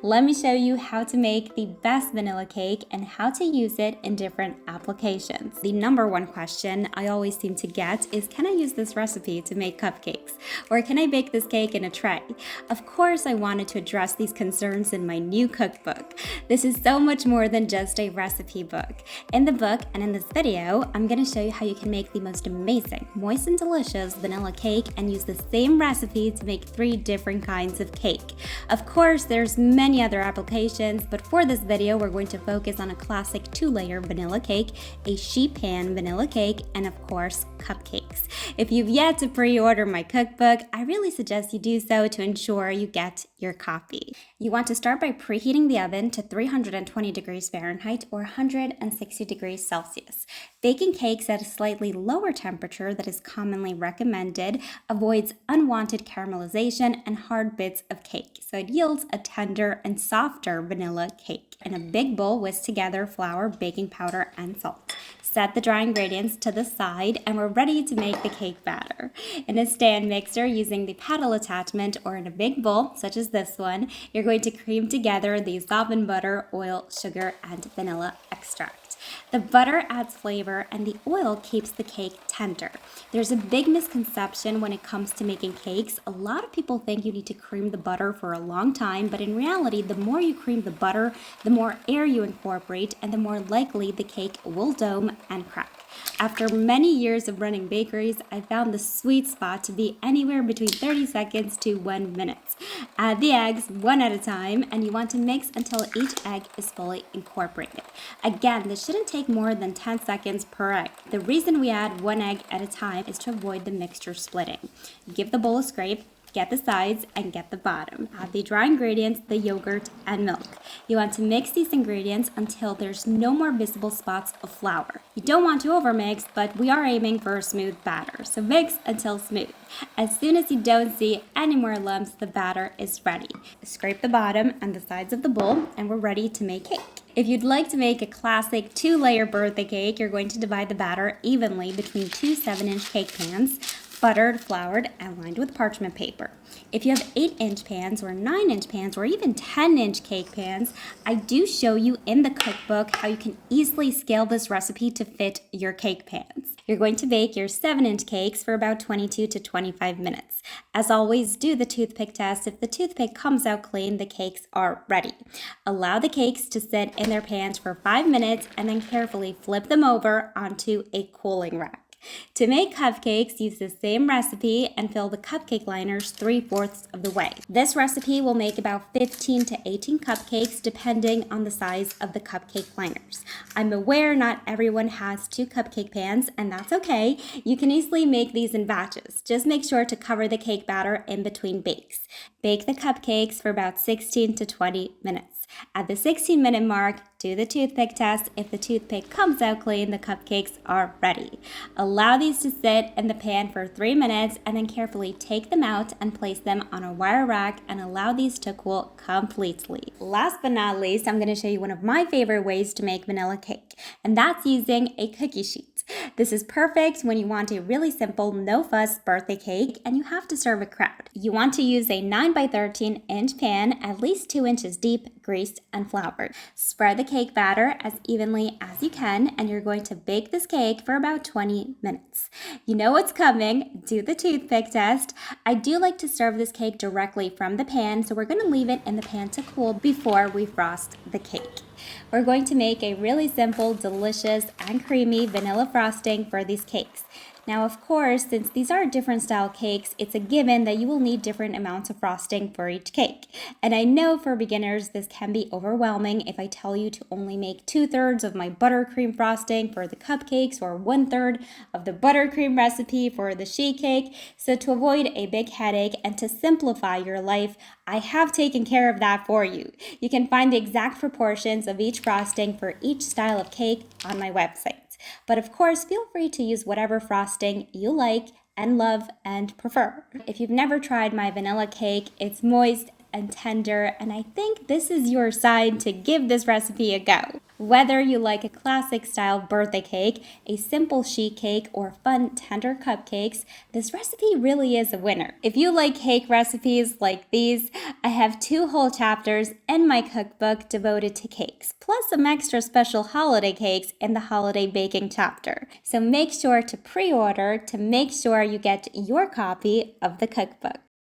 Let me show you how to make the best vanilla cake and how to use it in different applications. The number one question I always seem to get is, can I use this recipe to make cupcakes? Or can I bake this cake in a tray? Of course, I wanted to address these concerns in my new cookbook. This is so much more than just a recipe book. In the book and in this video, I'm going to show you how you can make the most amazing, moist and delicious vanilla cake and use the same recipe to make 3 different kinds of cake. Of course, there's many other applications, but for this video, we're going to focus on a classic 2-layer vanilla cake, a sheet pan vanilla cake, and of course, cupcakes. If you've yet to pre-order my cookbook, I really suggest you do so to ensure you get your copy. You want to start by preheating the oven to 320 degrees Fahrenheit or 160 degrees Celsius. Baking cakes at a slightly lower temperature that is commonly recommended avoids unwanted caramelization and hard bits of cake, so it yields a tender and softer vanilla cake. In a big bowl, whisk together flour, baking powder, and salt. Set the dry ingredients to the side and we're ready to make the cake batter. In a stand mixer using the paddle attachment or in a big bowl such as this one, you're going to cream together the softened butter, oil, sugar, and vanilla extract. The butter adds flavor and the oil keeps the cake tender. There's a big misconception when it comes to making cakes. A lot of people think you need to cream the butter for a long time, but in reality, the more you cream the butter, the more air you incorporate and the more likely the cake will dome and crack. After many years of running bakeries, I found the sweet spot to be anywhere between 30 seconds to 1 minute. Add the eggs one at a time, and you want to mix until each egg is fully incorporated. Again, this shouldn't take more than 10 seconds per egg. The reason we add 1 egg at a time is to avoid the mixture splitting. Give the bowl a scrape. Get the sides and get the bottom. Add the dry ingredients, the yogurt, and milk. You want to mix these ingredients until there's no more visible spots of flour. You don't want to overmix, but we are aiming for a smooth batter, so mix until smooth. As soon as you don't see any more lumps, the batter is ready. Scrape the bottom and the sides of the bowl, and we're ready to make cake. If you'd like to make a classic 2-layer birthday cake, you're going to divide the batter evenly between 2 7-inch cake pans, buttered, floured, and lined with parchment paper. If you have 8-inch pans or 9-inch pans or even 10-inch cake pans, I do show you in the cookbook how you can easily scale this recipe to fit your cake pans. You're going to bake your 7-inch cakes for about 22 to 25 minutes. As always, do the toothpick test. If the toothpick comes out clean, the cakes are ready. Allow the cakes to sit in their pans for 5 minutes and then carefully flip them over onto a cooling rack. To make cupcakes, use the same recipe and fill the cupcake liners 3/4 of the way. This recipe will make about 15 to 18 cupcakes depending on the size of the cupcake liners. I'm aware not everyone has 2 cupcake pans, and that's okay. You can easily make these in batches. Just make sure to cover the cake batter in between bakes. Bake the cupcakes for about 16 to 20 minutes. At the 16-minute mark, do the toothpick test. If the toothpick comes out clean, the cupcakes are ready. Allow these to sit in the pan for 3 minutes and then carefully take them out and place them on a wire rack and allow these to cool completely. Last but not least, I'm going to show you one of my favorite ways to make vanilla cake, and that's using a cookie sheet. This is perfect when you want a really simple, no-fuss birthday cake and you have to serve a crowd. You want to use a 9 by 13 inch pan, at least 2 inches deep, greased, and floured. Spread the cake batter as evenly as you can, and you're going to bake this cake for about 20 minutes. You know what's coming. Do the toothpick test. I do like to serve this cake directly from the pan, so we're going to leave it in the pan to cool before we frost the cake. We're going to make a really simple, delicious, and creamy vanilla frosting for these cakes. Now, of course, since these are different style cakes, it's a given that you will need different amounts of frosting for each cake. And I know for beginners, this can be overwhelming if I tell you to only make 2/3 of my buttercream frosting for the cupcakes or 1/3 of the buttercream recipe for the sheet cake. So to avoid a big headache and to simplify your life, I have taken care of that for you. You can find the exact proportions of each frosting for each style of cake on my website. But of course, feel free to use whatever frosting you like and love and prefer. If you've never tried my vanilla cake, it's moist and tender, and I think this is your sign to give this recipe a go. Whether you like a classic style birthday cake, a simple sheet cake, or fun tender cupcakes, this recipe really is a winner. If you like cake recipes like these, I have 2 whole chapters in my cookbook devoted to cakes, plus some extra special holiday cakes in the holiday baking chapter. So make sure to pre-order to make sure you get your copy of the cookbook.